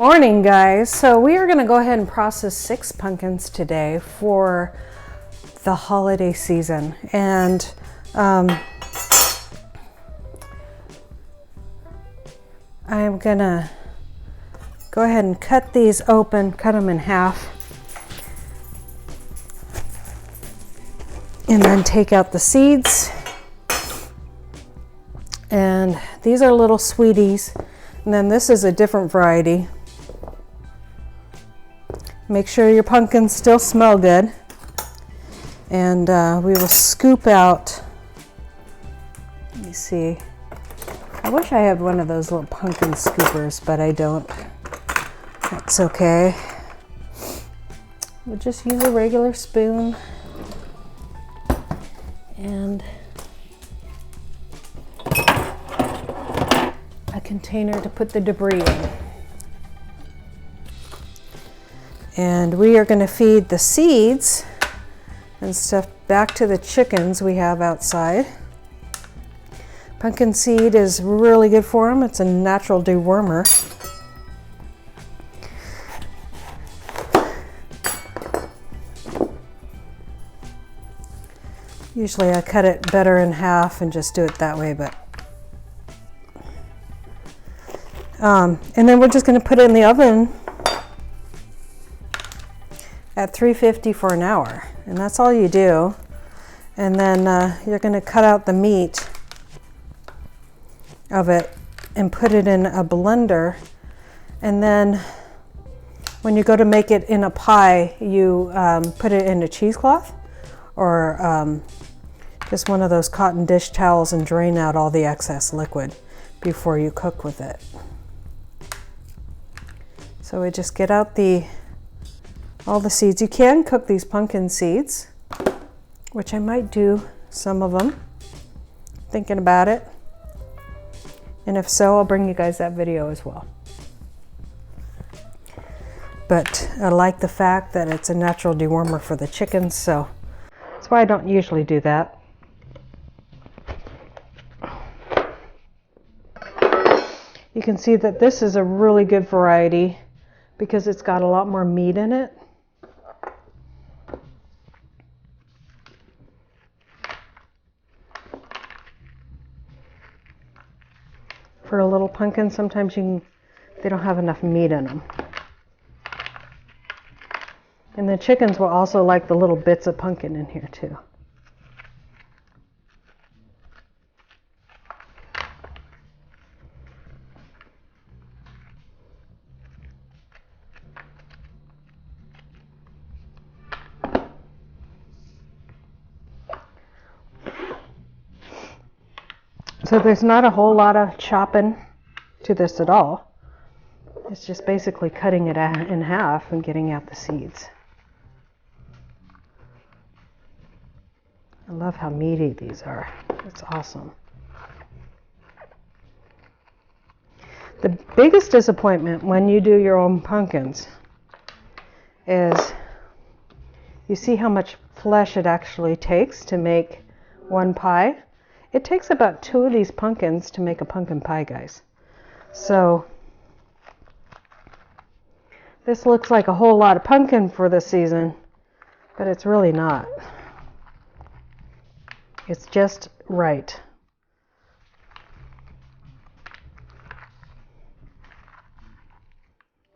Morning, guys. So we are going to go ahead and process 6 pumpkins today for the holiday season, and I am going to go ahead and cut these open, cut them in half, and then take out the seeds. And these are little sweeties, and then this is a different variety. Make sure your pumpkins still smell good. And we will scoop out, let me see. I wish I had one of those little pumpkin scoopers, but I don't. That's okay. We'll just use a regular spoon and a container to put the debris in. And we are going to feed the seeds and stuff back to the chickens we have outside. Pumpkin seed is really good for them. It's a natural dewormer. Usually I cut it better in half and just do it that way, but and then we're just going to put it in the oven at 350 for an hour, and that's all you do. And then you're going to cut out the meat of it and put it in a blender, and then when you go to make it in a pie, you put it in a cheesecloth or just one of those cotton dish towels and drain out all the excess liquid before you cook with it. So we just get out all the seeds. You can cook these pumpkin seeds, which I might do some of them, thinking about it. And if so, I'll bring you guys that video as well. But I like the fact that it's a natural dewormer for the chickens, so that's why I don't usually do that. You can see that this is a really good variety because it's got a lot more meat in it. For a little pumpkin, sometimes they don't have enough meat in them. And the chickens will also like the little bits of pumpkin in here too. So there's not a whole lot of chopping to this at all. It's just basically cutting it in half and getting out the seeds. I love how meaty these are. It's awesome. The biggest disappointment when you do your own pumpkins is you see how much flesh it actually takes to make one pie. It takes about 2 of these pumpkins to make a pumpkin pie, guys. So this looks like a whole lot of pumpkin for this season, but it's really not. It's just right.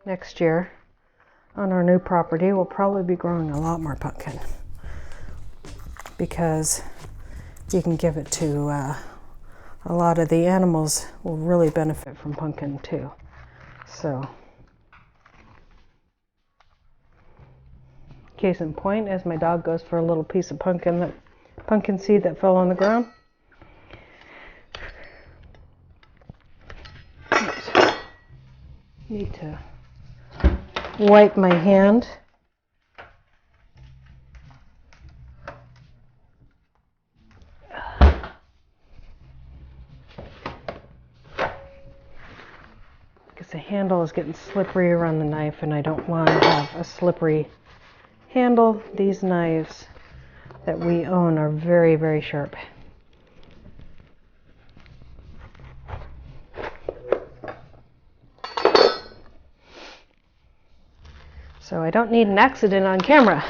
Next year on our new property, we'll probably be growing a lot more pumpkin because you can give it to a lot of the animals will really benefit from pumpkin too. So case in point, as my dog goes for a little piece of pumpkin seed that fell on the ground. Need to wipe my hand. The handle is getting slippery around the knife, and I don't want to have a slippery handle. These knives that we own are very, very sharp. So I don't need an accident on camera.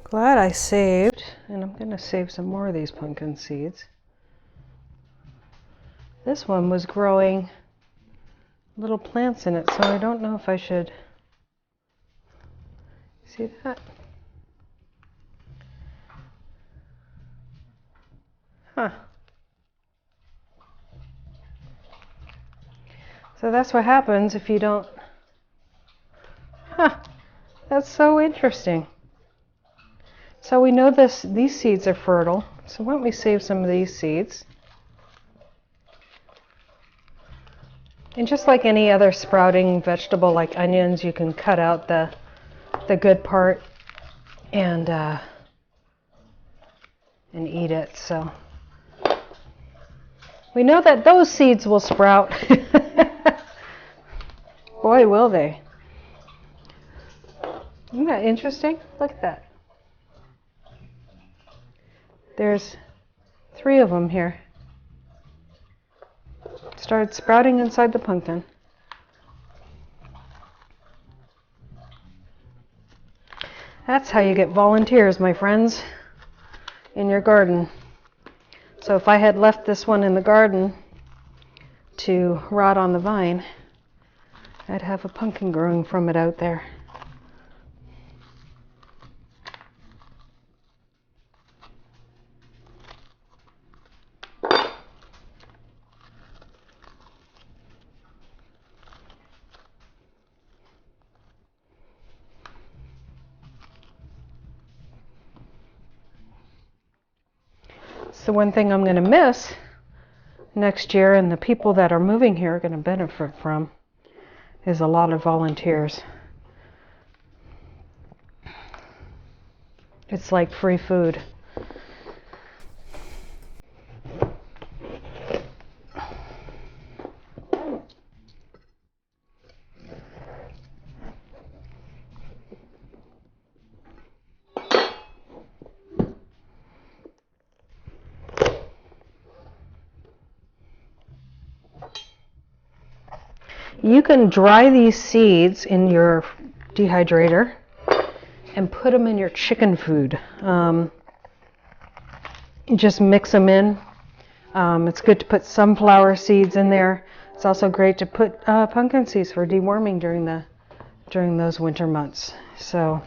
Glad I saved, and I'm going to save some more of these pumpkin seeds. This one was growing little plants in it, so I don't know if I should. See that? Huh. So that's what happens if you don't. Huh. That's so interesting. So we know these seeds are fertile. So why don't we save some of these seeds? And just like any other sprouting vegetable like onions, you can cut out the good part and eat it. So we know that those seeds will sprout. Boy, will they. Isn't that interesting? Look at that. There's 3 of them here. Started sprouting inside the pumpkin. That's how you get volunteers, my friends, in your garden. So if I had left this one in the garden to rot on the vine, I'd have a pumpkin growing from it out there. So one thing I'm going to miss next year, and the people that are moving here are going to benefit from, is a lot of volunteers. It's like free food. You can dry these seeds in your dehydrator and put them in your chicken food. Just mix them in. It's good to put sunflower seeds in there. It's also great to put pumpkin seeds for deworming during those winter months. So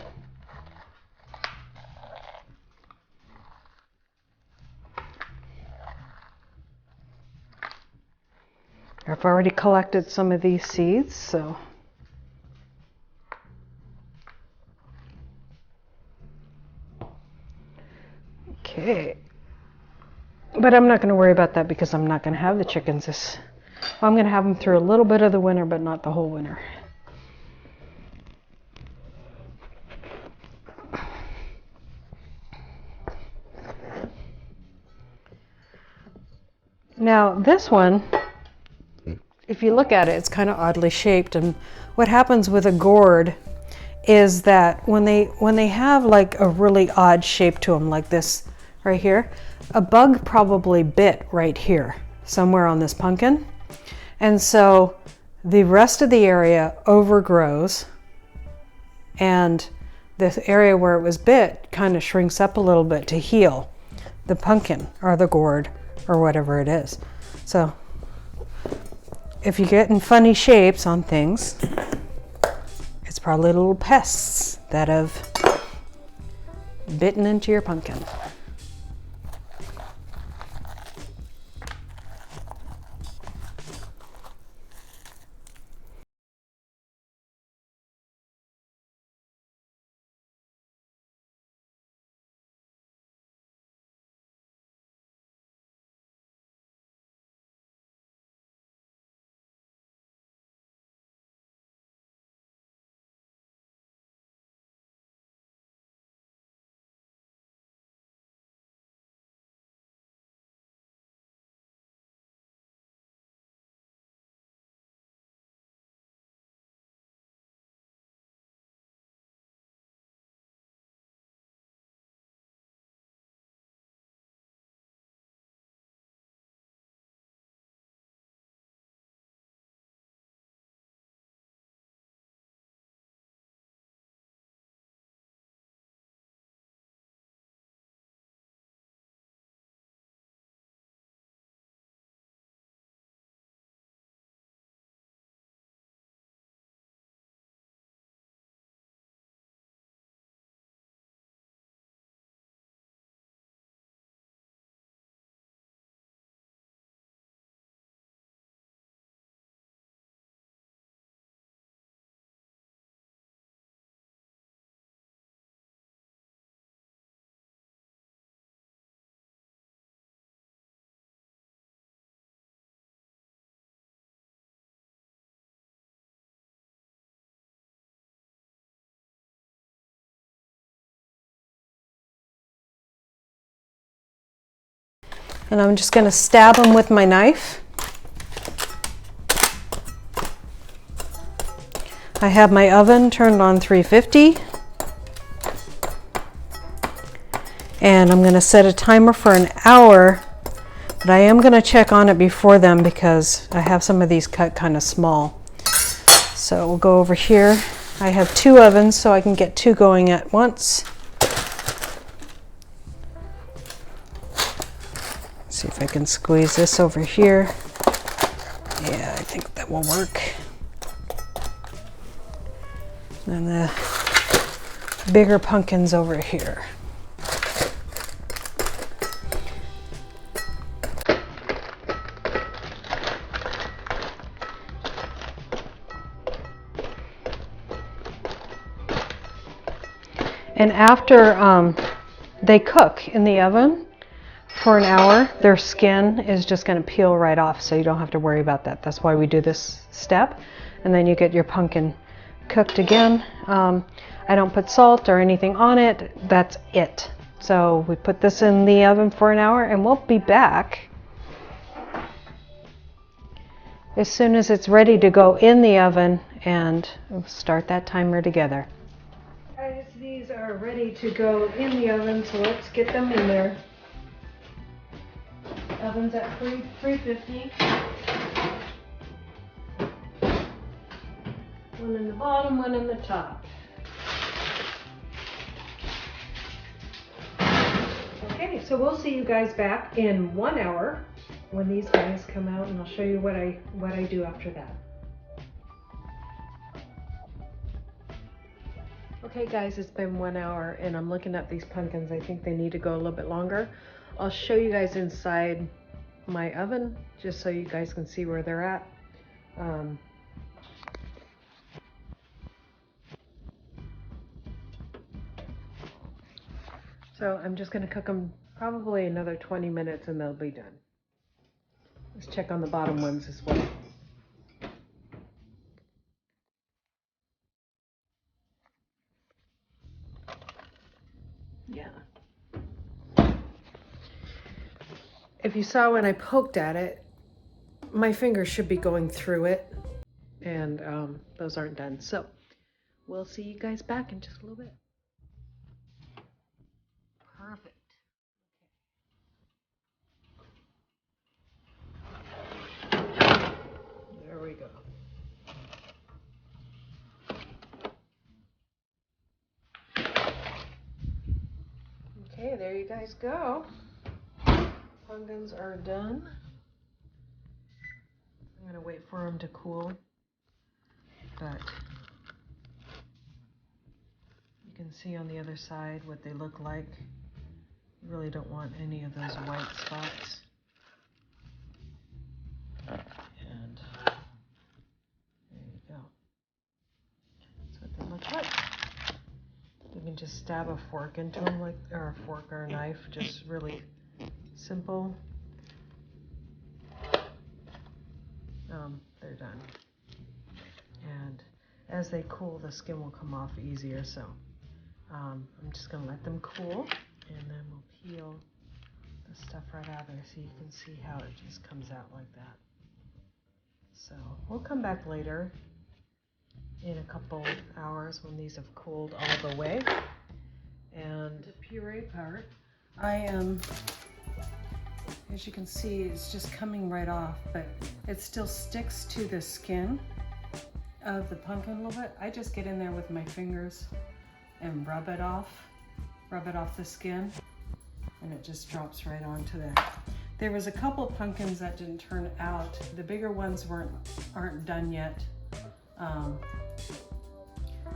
I've already collected some of these seeds, so okay. But I'm not going to worry about that because I'm not going to have the chickens I'm going to have them through a little bit of the winter, but not the whole winter. Now this one, if you look at it, it's kind of oddly shaped, and what happens with a gourd is that when they have like a really odd shape to them, like this right here, a bug probably bit right here somewhere on this pumpkin, and so the rest of the area overgrows, and this area where it was bit kind of shrinks up a little bit to heal the pumpkin or the gourd or whatever it is. So if you get in funny shapes on things, it's probably little pests that have bitten into your pumpkin. And I'm just going to stab them with my knife. I have my oven turned on 350. And I'm going to set a timer for an hour, but I am going to check on it before then because I have some of these cut kind of small. So we'll go over here. I have 2 ovens, so I can get 2 going at once. See if I can squeeze this over here. Yeah, I think that will work. And the bigger pumpkins over here. And after they cook in the oven for an hour, their skin is just going to peel right off, so you don't have to worry about that. That's why we do this step. And then you get your pumpkin cooked again. I don't put salt or anything on it. That's it. So we put this in the oven for an hour, and we'll be back as soon as it's ready to go in the oven, and we'll start that timer together. Guys, these are ready to go in the oven, so let's get them in there. Oven's at 350. One in the bottom, one in the top. Okay, so we'll see you guys back in 1 hour when these guys come out, and I'll show you what I do after that. Okay guys, it's been 1 hour and I'm looking at these pumpkins. I think they need to go a little bit longer. I'll show you guys inside my oven just so you guys can see where they're at. So I'm just going to cook them probably another 20 minutes and they'll be done. Let's check on the bottom ones as well. Yeah. If you saw when I poked at it, my fingers should be going through it, and those aren't done. So we'll see you guys back in just a little bit. Perfect. There we go. there you guys go. Pumpkins are done. I'm gonna wait for them to cool, but you can see on the other side what they look like. You really don't want any of those white spots. And there you go. That's what they look like. You can just stab a fork into them, like, or a fork or a knife, just really simple. They're done. And as they cool, the skin will come off easier. So I'm just gonna let them cool, and then we'll peel the stuff right out of there so you can see how it just comes out like that. So we'll come back later in a couple hours when these have cooled all the way. And the puree part, I am, as you can see, it's just coming right off, but it still sticks to the skin of the pumpkin a little bit. I just get in there with my fingers and rub it off the skin, and it just drops right onto there. There was a couple pumpkins that didn't turn out. The bigger ones aren't done yet.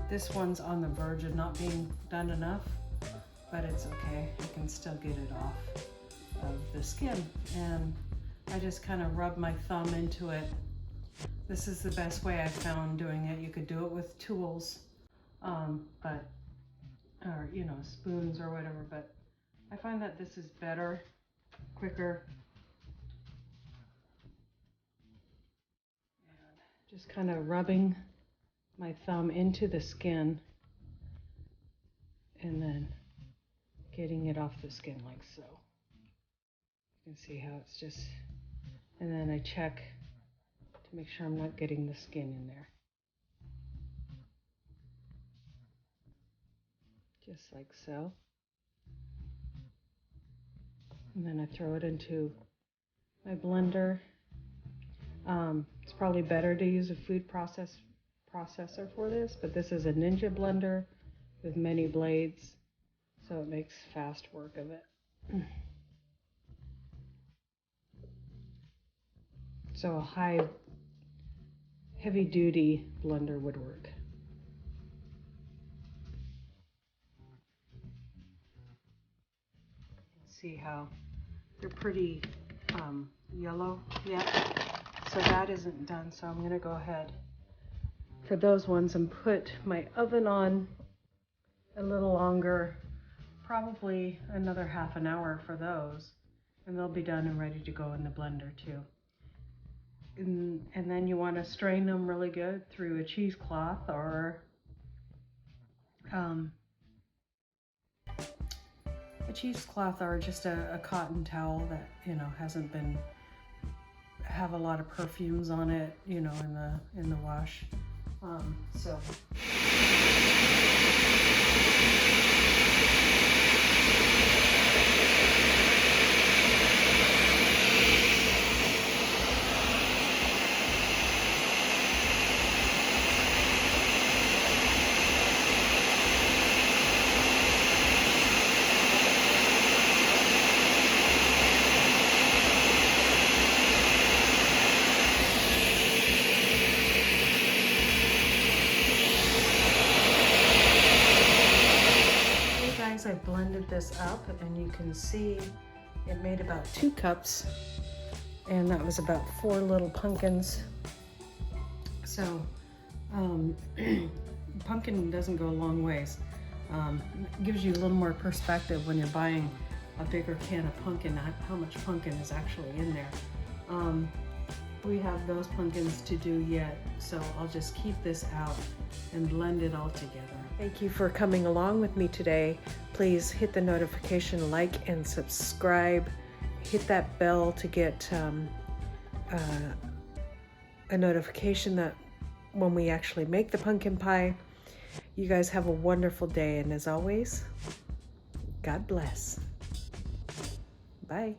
This one's on the verge of not being done enough, but it's okay. I can still get it off of the skin. And I just kind of rub my thumb into it. This is the best way I've found doing it. You could do it with tools, or you know, spoons or whatever, but I find that this is better, quicker. And just kind of rubbing my thumb into the skin and then getting it off the skin like so. You can see how it's just, and then I check to make sure I'm not getting the skin in there. Just like so. And then I throw it into my blender. It's probably better to use a food processor for this, but this is a Ninja blender with many blades, so it makes fast work of it. So a heavy duty blender would work. See how they're pretty yellow yet, so that isn't done. So I'm gonna go ahead for those ones and put my oven on a little longer, probably another half an hour for those, and they'll be done and ready to go in the blender too. And then you want to strain them really good through a cheesecloth or a cheesecloth, or just a cotton towel that, you know, hasn't been, have a lot of perfumes on it, you know, in the wash. So I blended this up, and you can see it made about 2 cups, and that was about 4 little pumpkins. So pumpkin doesn't go a long ways. It gives you a little more perspective when you're buying a bigger can of pumpkin, how much pumpkin is actually in there. We have those pumpkins to do yet, so I'll just keep this out and blend it all together. Thank you for coming along with me today. Please hit the notification, like and subscribe. Hit that bell to get a notification that when we actually make the pumpkin pie. You guys have a wonderful day, and as always, God bless. Bye.